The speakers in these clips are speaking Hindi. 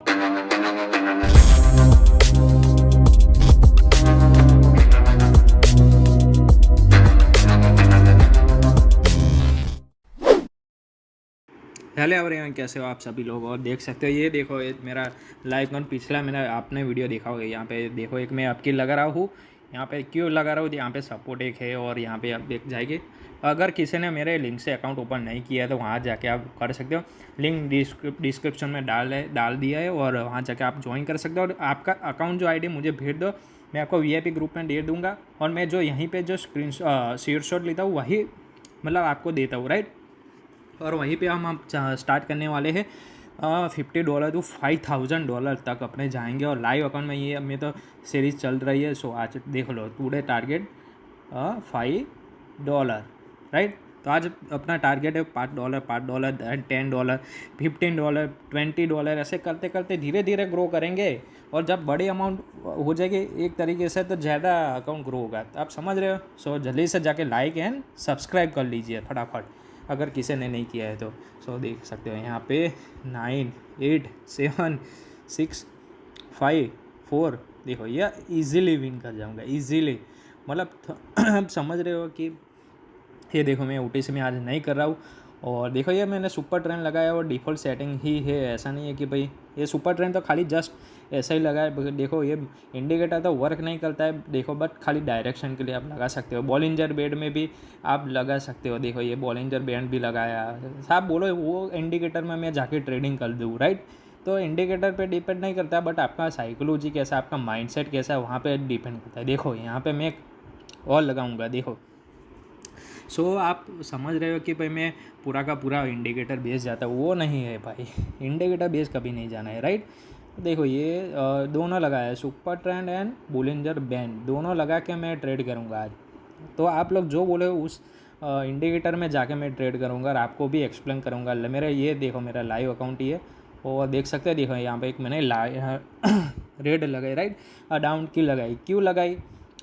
हेलो एवरीवन, कैसे हो आप सभी लोग। और देख सकते हो, ये देखो ये मेरा लाइव अकाउंट पिछला मैंने आपने वीडियो देखा होगा। यहाँ पे देखो एक मैं आपकी लगा रहा हूँ। यहाँ पे क्यों लगा रहा हूँ, यहाँ पे सपोर्ट एक है और यहाँ पे आप देख जाएंगे। अगर किसी ने मेरे लिंक से अकाउंट ओपन नहीं किया है तो वहाँ जाके आप कर सकते हो। लिंक डिस्क्रिप्शन में डाल दिया है और वहाँ जाके आप ज्वाइन कर सकते हो। और आपका अकाउंट जो ID मुझे भेज दो, मैं आपको VIP ग्रुप में दे दूँगा। और मैं जो यहीं पर जो शेयर लेता हूँ वही मतलब आपको देता हूँ, राइट। और वहीं पे हम स्टार्ट करने वाले हैं $50 टू $5,000 तक अपने जाएंगे। और लाइव अकाउंट में ये में तो सीरीज़ चल रही है। सो आज देख लो, टुडे टारगेट $5, राइट। तो आज अपना टारगेट है $5, $5, $10, $15, $20। ऐसे करते करते धीरे धीरे ग्रो करेंगे। और जब बड़ी अमाउंट हो जाएगी एक तरीके से तो ज़्यादा अकाउंट ग्रो होगा। तो आप समझ रहे हो। सो जल्दी से जाके लाइक एंड सब्सक्राइब कर लीजिए फटाफट, अगर किसी ने नहीं किया है तो। सो देख सकते हो यहाँ पे 9, 8, 7, 6, 5, 4। देखो ये इजीली विन कर जाऊँगा, इजीली। मतलब आप समझ रहे हो कि ये देखो मैं OTC में आज नहीं कर रहा हूँ। और देखो ये मैंने सुपर ट्रेंड लगाया और डिफ़ॉल्ट सेटिंग ही है। ऐसा नहीं है कि भाई ये सुपर ट्रेंड तो खाली जस्ट ऐसा ही लगा है। देखो ये इंडिकेटर तो वर्क नहीं करता है, देखो बट खाली डायरेक्शन के लिए आप लगा सकते हो। बॉलिंजर बैंड में भी आप लगा सकते हो। देखो ये बॉलिंजर बैंड भी लगाया। आप बोलो वो इंडिकेटर में मैं जाके ट्रेडिंग कर दूँ, राइट। तो इंडिकेटर पे डिपेंड नहीं करता, बट आपका साइकोलॉजी कैसा, आपका माइंडसेट कैसा है वहाँ पे डिपेंड करता है। देखो यहाँ पे मैं और लगाऊंगा, देखो। सो आप समझ रहे हो कि भाई मैं पूरा का पूरा इंडिकेटर बेस जाता है, वो नहीं है भाई। इंडिकेटर बेस कभी नहीं जाना है, राइट। देखो ये दोनों लगाया है, super trend and Bollinger band दोनों लगा के मैं ट्रेड करूँगा आज। तो आप लोग जो बोले उस इंडिकेटर में जाके मैं ट्रेड करूँगा और आपको भी एक्सप्लेन करूँगा। मेरा ये देखो मेरा लाइव अकाउंट ही है और देख सकते हैं। देखो यहाँ पे एक मैंने रेड लगाई, राइट। डाउन की लगाई, क्यों लगाई।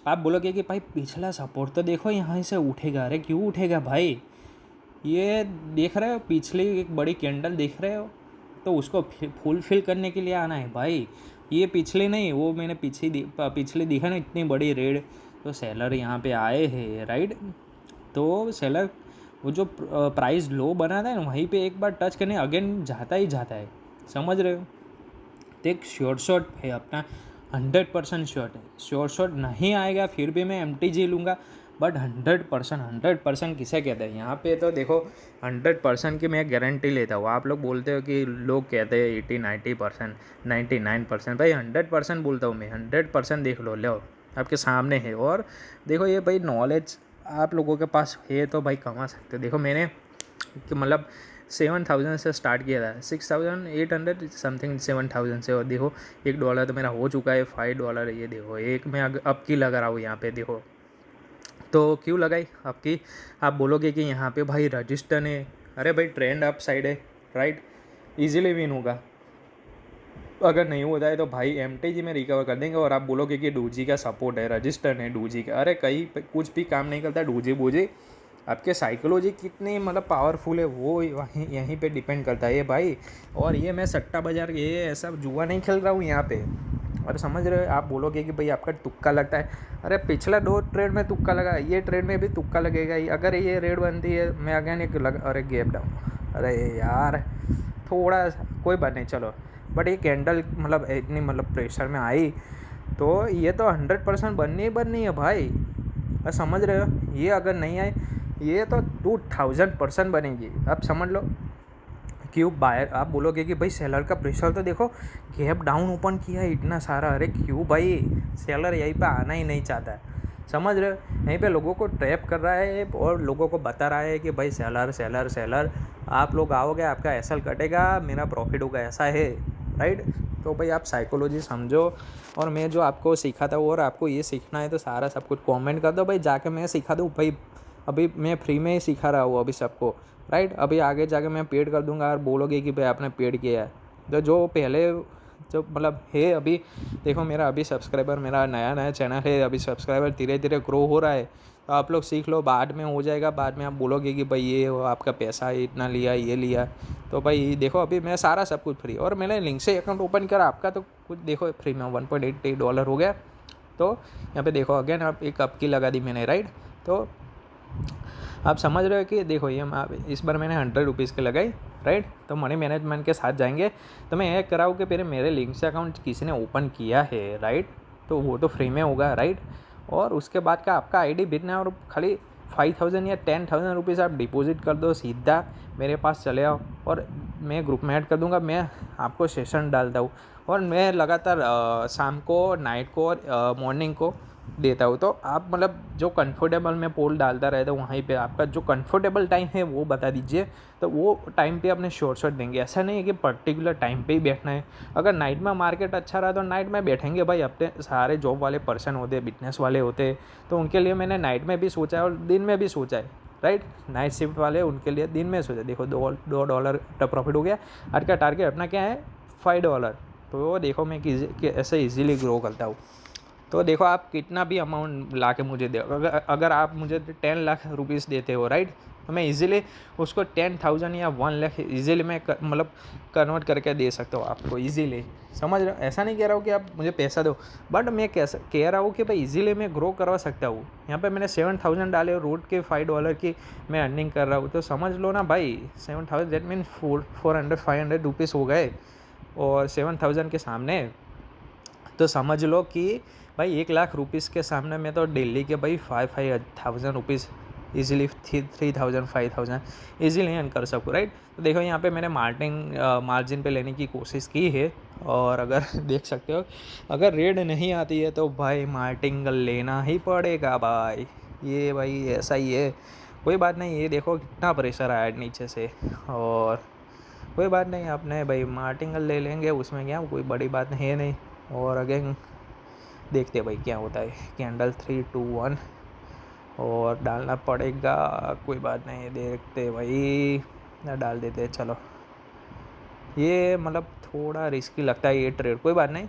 आप बोलोगे कि भाई पिछला सपोर्ट तो देखो यहाँ से उठेगा। अरे क्यों उठेगा भाई, ये देख रहे हो पिछली एक बड़ी कैंडल देख रहे हो, तो उसको फुलफिल करने के लिए आना है भाई। ये पिछले नहीं, वो मैंने पिछले दिखा ना इतनी बड़ी रेड। तो सेलर यहाँ पे आए हैं, राइट। तो सेलर वो जो प्राइस लो बनाता है ना वहीं पे एक बार टच करने अगेन जाता ही जाता है, समझ रहे हो। तो एक शॉर्ट है अपना 100% शॉर्ट है। शॉर्ट नहीं आएगा फिर भी मैं MTG लूँगा, बट 100% किसे कहते हैं यहाँ पे। तो देखो 100% की मैं गारंटी लेता हूँ। आप लोग बोलते हो कि लोग कहते हैं 80-90%, 99%, भाई 100% बोलता हूँ मैं। 100% देख लो आपके सामने है। और देखो ये भाई नॉलेज आप लोगों के पास है तो भाई कमा सकते हो। देखो मैंने मतलब 7,000 से स्टार्ट किया था, 6,800 समथिंग 7,000 से। और देखो $1 तो मेरा हो चुका है, $5। ये देखो एक मैं अब की लगा रहा हूँ यहाँ पे, देखो। तो क्यों लगाई आपकी, आप बोलोगे कि यहाँ पे भाई रजिस्टर है। अरे भाई ट्रेंड अप साइड है, राइट। इजीली विन होगा। अगर नहीं होता है तो भाई MTG में रिकवर कर देंगे। और आप बोलोगे कि डूजी का सपोर्ट है, रजिस्टर है डूजी का। अरे कहीं कुछ भी काम नहीं करता डूजी बूजी। आपके साइकोलॉजी कितनी मतलब पावरफुल है वो वहीं यहीं पे डिपेंड करता है ये भाई। और ये मैं सट्टा बाजार ये ऐसा जुआ नहीं खेल रहा हूँ यहाँ पे। और समझ रहे हो, आप बोलोगे कि भाई आपका तुक्का लगता है। अरे पिछला 2 ट्रेड में तुक्का लगा, ये ट्रेड में भी तुक्का लगेगा ही। अगर ये रेड बनती है मैं अगेन अरे गैप डाउन। अरे यार थोड़ा कोई बात नहीं, चलो। बट ये कैंडल मतलब इतनी मतलब प्रेशर में आई तो ये तो 100% बननी है भाई। और समझ रहे हो, ये अगर नहीं आए ये तो 2000% बनेगी। आप समझ लो। क्यों बायर आप बोलोगे कि भाई सेलर का प्रेशर तो देखो, गैप डाउन ओपन किया है इतना सारा। अरे क्यों भाई, सेलर यहीं पे आना ही नहीं चाहता है, समझ रहे हो। यहीं पे लोगों को ट्रैप कर रहा है और लोगों को बता रहा है कि भाई सेलर आप लोग आओगे आपका एसएल कटेगा, मेरा प्रॉफिट होगा, ऐसा है, राइट। तो भाई आप साइकोलॉजी समझो। और मैं जो आपको सिखाता हूँ और आपको ये सीखना है तो सारा सब कुछ कमेंट कर दो भाई, जाके मैं सिखा दूँ भाई। अभी मैं फ्री में ही सिखा रहा हूँ अभी सबको, राइट। अभी आगे जाके मैं पेड कर दूंगा और बोलोगे कि भाई आपने पेड किया है। तो जो पहले जो मतलब है अभी देखो मेरा अभी सब्सक्राइबर, मेरा नया चैनल है, अभी सब्सक्राइबर धीरे धीरे ग्रो हो रहा है। तो आप लोग सीख लो, बाद में हो जाएगा, बाद में आप बोलोगे कि भाई ये आपका पैसा इतना लिया, ये लिया। तो भाई देखो अभी मैं सारा सब कुछ फ्री, और मैंने लिंक से अकाउंट ओपन करा, आपका तो कुछ देखो फ्री में $1.88 हो गया। तो यहाँ पे देखो अगेन आप एक अप की लगा दी मैंने, राइट। तो आप समझ रहे हो कि देखो ये इस बार मैंने ₹100 के लगाई, राइट। तो मनी मैनेजमेंट के साथ जाएंगे तो मैं ये कराऊँ कि पहले मेरे लिंक से अकाउंट किसी ने ओपन किया है, राइट, तो वो तो फ्री में होगा, राइट। और उसके बाद का आपका आईडी भेजना है और खाली 5,000 या 10,000 रुपीज़ आप डिपॉजिट कर दो, सीधा मेरे पास चले आओ और मैं ग्रुप में ऐड कर दूंगा। मैं आपको सेशन डालता हूँ और मैं लगातार शाम को, नाइट को और मॉर्निंग को देता हूँ। तो आप मतलब जो कंफर्टेबल मैं पोल डालता रहता हूँ, वहीं पे आपका जो कंफर्टेबल टाइम है वो बता दीजिए, तो वो टाइम पे अपने शॉर्ट देंगे। ऐसा नहीं है कि पर्टिकुलर टाइम पे ही बैठना है। अगर नाइट में मार्केट अच्छा रहा तो नाइट में बैठेंगे भाई, अपने सारे जॉब वाले पर्सन होते, बिजनेस वाले होते, तो उनके लिए मैंने नाइट में भी सोचा है और दिन में भी सोचा है, राइट। नाइट शिफ्ट वाले उनके लिए दिन में सोचा। देखो $2 का प्रॉफिट हो गया। आज का टारगेट अपना क्या है, $5। तो वो देखो मैं ऐसे इजीली ग्रो करता हूँ। तो देखो आप कितना भी अमाउंट ला के मुझे दे, अगर आप मुझे 10 लाख रुपीज़ देते हो, राइट, तो मैं इजीली उसको 10,000 या 1 लाख इजीली मैं मतलब कन्वर्ट करके दे सकता हूँ आपको इजीली। समझ रहे हो, ऐसा नहीं कह रहा हूँ कि आप मुझे पैसा दो, बट मैं कह रहा हूँ कि भाई इजीली मैं ग्रो करवा सकता हूँ। यहाँ पे मैंने 7,000 डाले और रोड के $5 की मैं अर्निंग कर रहा हूँ। तो समझ लो ना भाई, 7,000 दैट मीन 400-500 रुपीज़ हो गए, और 7,000 के सामने तो समझ लो कि भाई 1 लाख रुपीज़ के सामने में तो डेली के भाई 5,000 रुपीज़ ईजिली 3,000 5,000 ईजिली अर्न कर सकूँ, राइट। तो देखो यहाँ पे मैंने मार्जिन पे लेने की कोशिश की है, और अगर देख सकते हो अगर रेड नहीं आती है तो भाई मार्टिंगल लेना ही पड़ेगा भाई। ये भाई ऐसा ही है, कोई बात नहीं। ये देखो कितना प्रेशर आया नीचे से, और कोई बात नहीं, आपने भाई मार्टिंगल ले लेंगे, उसमें क्या कोई बड़ी बात है नहीं। और अगेन देखते हैं भाई क्या होता है। कैंडल 3 2 1 और डालना पड़ेगा, कोई बात नहीं, देखते भाई डाल देते हैं। चलो ये मतलब थोड़ा रिस्की लगता है ये ट्रेड, कोई बात नहीं,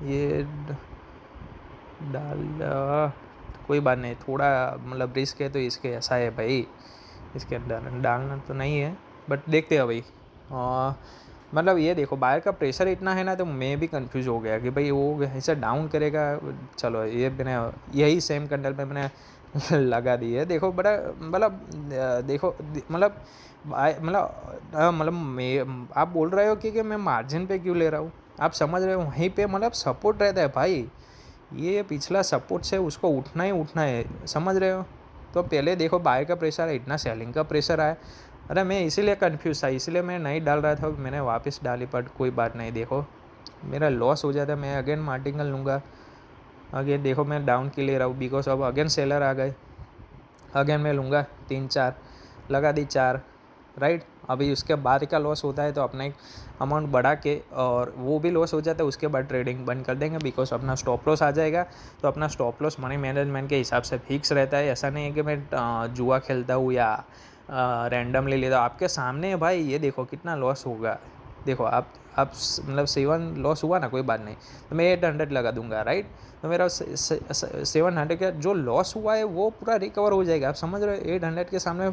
ये डाल कोई बात नहीं, थोड़ा मतलब रिस्क है तो इसके ऐसा है भाई, इसके अंदर डालना तो नहीं है, बट देखते हैं भाई। मतलब ये देखो बायर का प्रेशर इतना है ना, तो मैं भी कंफ्यूज हो गया कि भाई वो ऐसा डाउन करेगा। चलो ये मैंने यही सेम कैंडल पे मैंने लगा दी है। देखो बड़ा मतलब देखो मतलब मैं आप बोल रहे हो कि मैं मार्जिन पे क्यों ले रहा हूँ, आप समझ रहे हो वहीं पे मतलब सपोर्ट रहता है भाई, ये पिछला सपोर्ट से उसको उठना ही उठना है, समझ रहे हो। तो पहले देखो बाय का प्रेशर है, इतना सेलिंग का प्रेशर आया। अरे मैं इसीलिए कंफ्यूज था, इसलिए मैं नहीं डाल रहा था, मैंने वापस डाली, बट कोई बात नहीं। देखो मेरा लॉस हो जाता, मैं अगेन मार्टिंगल लूँगा। अगेन देखो मैं डाउन के ले रहा हूँ, बिकॉज अब अगेन सेलर आ गए, अगेन मैं लूँगा 3-4 लगा दी 4, राइट। अभी उसके बाद का लॉस होता है तो अपना एक अमाउंट बढ़ा के, और वो भी लॉस हो जाता है उसके बाद ट्रेडिंग बंद कर देंगे, बिकॉज अपना स्टॉप लॉस आ जाएगा। तो अपना स्टॉप लॉस मनी मैनेजमेंट के हिसाब से फिक्स रहता है। ऐसा नहीं है कि मैं जुआ खेलता हूँ या रैंडम ले लेता हूँ। आपके सामने है भाई, ये देखो कितना लॉस होगा। देखो आप मतलब 7 लॉस हुआ ना, कोई बात नहीं, तो मैं 800 लगा दूंगा, राइट। तो मेरा 700 का जो लॉस हुआ है वो पूरा रिकवर हो जाएगा, आप समझ रहे हो। 800 के सामने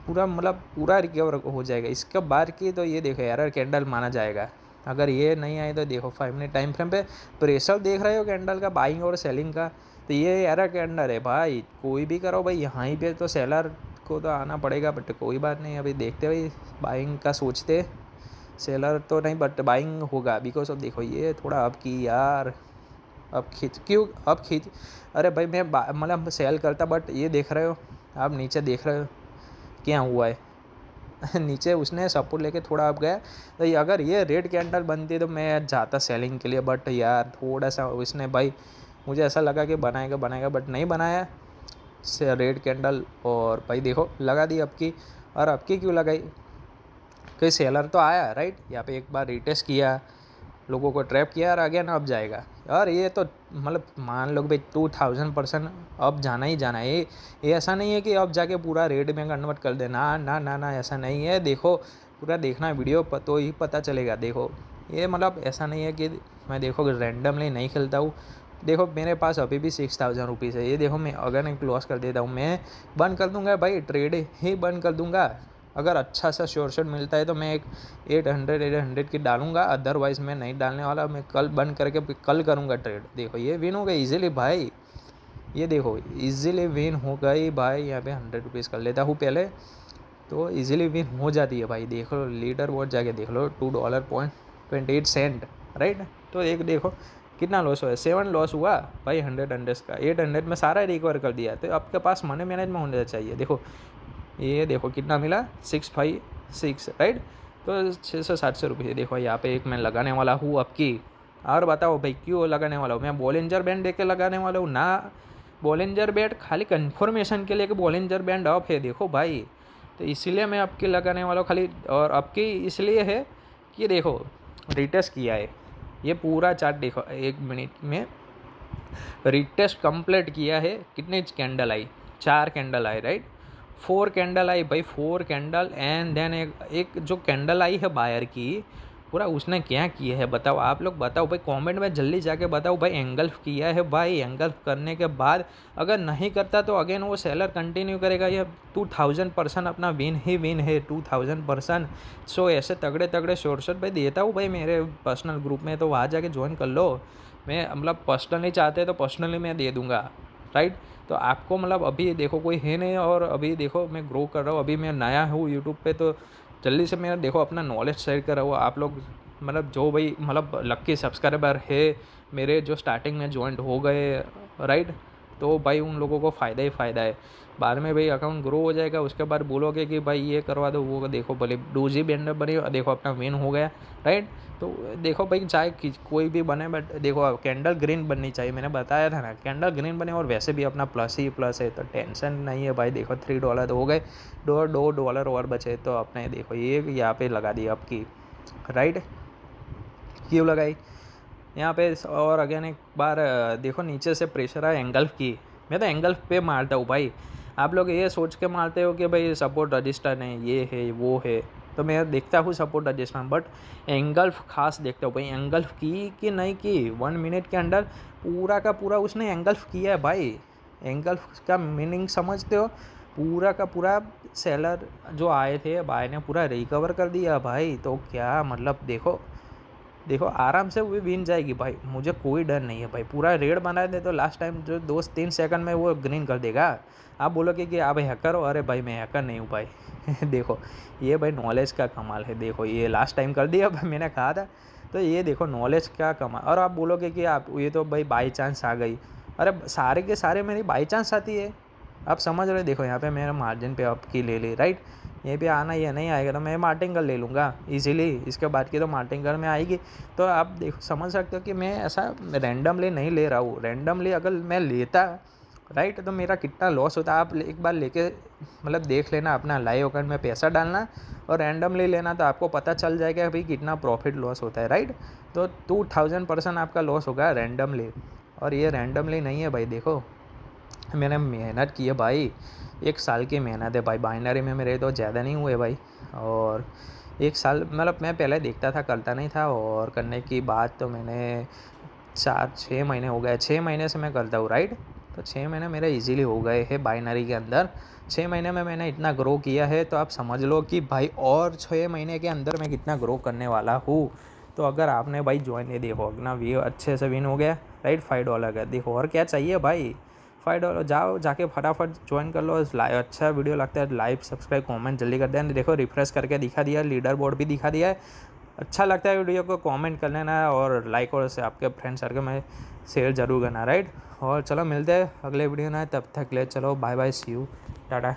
पूरा मतलब पूरा रिकवर हो जाएगा। इसके बाद की तो ये देखो एरर कैंडल माना जाएगा। अगर ये नहीं आए तो देखो 5 मिनट टाइम फ्रेम पे प्रेशर देख रहे हो कैंडल का, बाइंग और सेलिंग का, तो ये एरर कैंडल है भाई। कोई भी करो भाई, यहाँ ही पे तो सेलर को तो आना पड़ेगा, बट कोई बात नहीं। अभी देखते भाई, बाइंग का सोचते, सेलर तो नहीं बट बाइंग होगा, बिकॉज अब देखो ये थोड़ा अब की यार, अब खींच क्यों, अब खींच। अरे भाई मैं मतलब सेल करता, बट ये देख रहे हो आप, नीचे देख रहे हो क्या हुआ है नीचे उसने सपोर्ट लेके थोड़ा अब गया। तो अगर ये रेड कैंडल बनती तो मैं जाता सेलिंग के लिए, बट यार थोड़ा सा उसने भाई, मुझे ऐसा लगा कि बनाएगा बट नहीं बनाया से रेड कैंडल। और भाई देखो लगा दी अब की, और अब की क्यों लगाई, कोई सेलर तो आया, राइट। यहाँ पे एक बार रिटेस्ट किया, लोगों को ट्रैप किया और अगेन अब जाएगा। और ये तो मतलब मान लो भाई 2000% अब जाना ही जाना है। ये ऐसा नहीं है कि अब जाके पूरा रेड में कन्वर्ट कर देना, ना ना ना, ऐसा नहीं है। देखो पूरा देखना वीडियो तो ही पता चलेगा। देखो ये मतलब ऐसा नहीं है कि मैं देखो रैंडमली नहीं खेलता हूँ, देखो मेरे पास अभी भी 6000 रुपीज़ है। ये देखो मैं अगर एक लॉस कर देता हूँ, मैं बंद कर दूंगा भाई, ट्रेड ही बंद कर दूंगा। अगर अच्छा सा श्योर शॉट मिलता है तो मैं एक 800 की डालूंगा, अदरवाइज़ मैं नहीं डालने वाला। मैं कल बंद करके कल करूँगा ट्रेड। देखो ये विन हो गई ईजिली भाई, ये देखो इजीली विन हो गई भाई। यहाँ पे 100 रुपीज़ कर लेता हूँ पहले, तो इजीली विन हो जाती है भाई। देख लो लीडर बोर्ड जाके देख लो, $2.28, राइट। तो एक देखो कितना लॉस हुआ, 7 लॉस हुआ भाई। 100 का 800 में सारा रिकवर कर दिया। तो आपके पास मनी मैनेजमेंट होना चाहिए। देखो ये देखो कितना मिला, 656, राइट। तो 600-700 रुपये। देखो यहाँ पे एक मैं लगाने वाला हूँ आपकी। और बताओ भाई क्यों लगाने वाला हूँ मैं, बॉलिंजर बैंड देके लगाने वाला हूँ ना। बॉलिंजर बैंड खाली कन्फर्मेशन के लिए कि बॉलिंजर बैंड ऑफ है, देखो भाई। तो इसीलिए मैं आपकी लगाने वाला हूँ खाली। और आपकी इसलिए है कि देखो रिटेस्ट किया है, ये पूरा चार्ट देखो 1 मिनट में रिटेस्ट कंप्लीट किया है। कितने कैंडल आई, 4 कैंडल आई, राइट। 4 कैंडल आई भाई, 4 कैंडल। एंड देन एक जो कैंडल आई है बायर की, पूरा उसने क्या किया है बताओ, आप लोग बताओ भाई, कमेंट में जल्दी जाके बताओ भाई। एंगल्फ किया है भाई, एंगल्फ करने के बाद अगर नहीं करता तो अगेन वो सेलर कंटिन्यू करेगा। ये 2000% अपना विन ही विन है, 2000%। सो ऐसे तगड़े तगड़े शॉर्ट शॉट भाई देता हूँ भाई मेरे पर्सनल ग्रुप में, तो वहाँ जाके ज्वाइन कर लो। मैं मतलब पर्सनली चाहते तो पर्सनली मैं दे दूँगा, राइट। तो आपको मतलब अभी देखो कोई है नहीं, और अभी देखो मैं ग्रो कर रहा हूँ, अभी मैं नया हूँ यूट्यूब पे, तो जल्दी से मेरा देखो अपना नॉलेज शेयर कर रहा हूँ। आप लोग मतलब जो भाई मतलब लक्की सब्सक्राइबर है मेरे, जो स्टार्टिंग में ज्वाइंट हो गए, राइट, तो भाई उन लोगों को फ़ायदा ही फ़ायदा है। बाद में भाई अकाउंट ग्रो हो जाएगा, उसके बाद बोलोगे कि भाई ये करवा दो वो, देखो भले 2G बैंडर बने, देखो अपना विन हो गया, राइट। तो देखो भाई चाहे कोई भी बने, बट देखो कैंडल ग्रीन बननी चाहिए, मैंने बताया था ना, कैंडल ग्रीन बने। और वैसे भी अपना प्लस ही प्लस है, तो टेंशन नहीं है भाई। देखो $3 तो हो गए, $2 और बचे, तो अपने देखो ये यहाँ पे लगा दी आपकी, राइट। क्यों लगाई यहाँ पे। और अगेन एक बार देखो नीचे से प्रेशर आया एंगल्फ की, मैं तो एंगल्फ पे मारता हूँ भाई। आप लोग ये सोच के मारते हो कि भाई सपोर्ट रजिस्टर है, ये है वो है, तो मैं देखता हूँ सपोर्ट रजिस्टर, बट एंगल्फ खास देखता हूँ भाई। एंगल्फ की कि नहीं की, 1 मिनट के अंदर पूरा का पूरा उसने एंगल्फ किया है भाई। एंगल्फ का मीनिंग समझते हो, पूरा का पूरा सेलर जो आए थे बाय ने पूरा रिकवर कर दिया भाई। तो क्या मतलब देखो देखो आराम से वो विन जाएगी भाई, मुझे कोई डर नहीं है भाई। पूरा रेड बना दे तो लास्ट टाइम जो 2-3 सेकंड में वो ग्रीन कर देगा। आप बोलोगे कि आप हैकर हो, अरे भाई मैं हैकर नहीं हूँ भाई। देखो ये भाई नॉलेज का कमाल है। देखो ये लास्ट टाइम कर दिया भाई, मैंने कहा था। तो ये देखो नॉलेज का कमाल। और आप बोलोगे कि आप ये तो भाई बाई चांस आ गई, अरे सारे के सारे मेरी बाई चांस आती है, आप समझ रहे। देखो यहाँ पे मेरा मार्जिन पे आपकी ले ली, राइट। ये भी आना, ये नहीं आएगा तो मैं मार्टिंगल ले लूँगा इजीली। इसके बाद की तो मार्टिंगल में आएगी। तो आप देखो समझ सकते हो कि मैं ऐसा रैंडमली नहीं ले रहा हूँ। रैंडमली अगर मैं लेता, राइट, तो मेरा कितना लॉस होता। आप एक बार लेके मतलब देख लेना, अपना लाइव अकाउंट में पैसा डालना और रैंडमली लेना, तो आपको पता चल जाएगा भाई कितना प्रॉफिट लॉस होता है, राइट। तो 2000% आपका लॉस होगा रैंडमली। और ये रैंडमली नहीं है भाई। देखो मैंने मेहनत की है भाई, 1 साल की मेहनत है भाई। बाइनरी में मेरे तो ज़्यादा नहीं हुए भाई। और 1 साल मतलब मैं पहले देखता था, करता नहीं था, और करने की बात तो मैंने 4-6 महीने हो गए, 6 महीने से मैं करता हूँ, राइट। तो 6 महीने मेरे इजीली हो गए हैं बाइनरी के अंदर। 6 महीने में मैंने इतना ग्रो किया है, तो आप समझ लो कि भाई और 6 महीने के अंदर मैं कितना ग्रो करने वाला हूँ। तो अगर आपने भाई ज्वाइन, ये देखो अपना व्यू अच्छे से विन हो गया, राइट, $5 का। देखो और क्या चाहिए भाई, $5 जाओ जाके फटाफट ज्वाइन कर लो। अच्छा वीडियो लगता है लाइक सब्सक्राइब कमेंट जल्दी कर देना। देखो रिफ्रेश करके दिखा दिया, लीडर बोर्ड भी दिखा दिया है। अच्छा लगता है वीडियो को कमेंट कर लेना, और लाइक और से आपके फ्रेंड सर्कल में शेयर जरूर करना, राइट। और चलो मिलते हैं अगले वीडियो में, तब तक ले चलो bye bye, see you, Tata.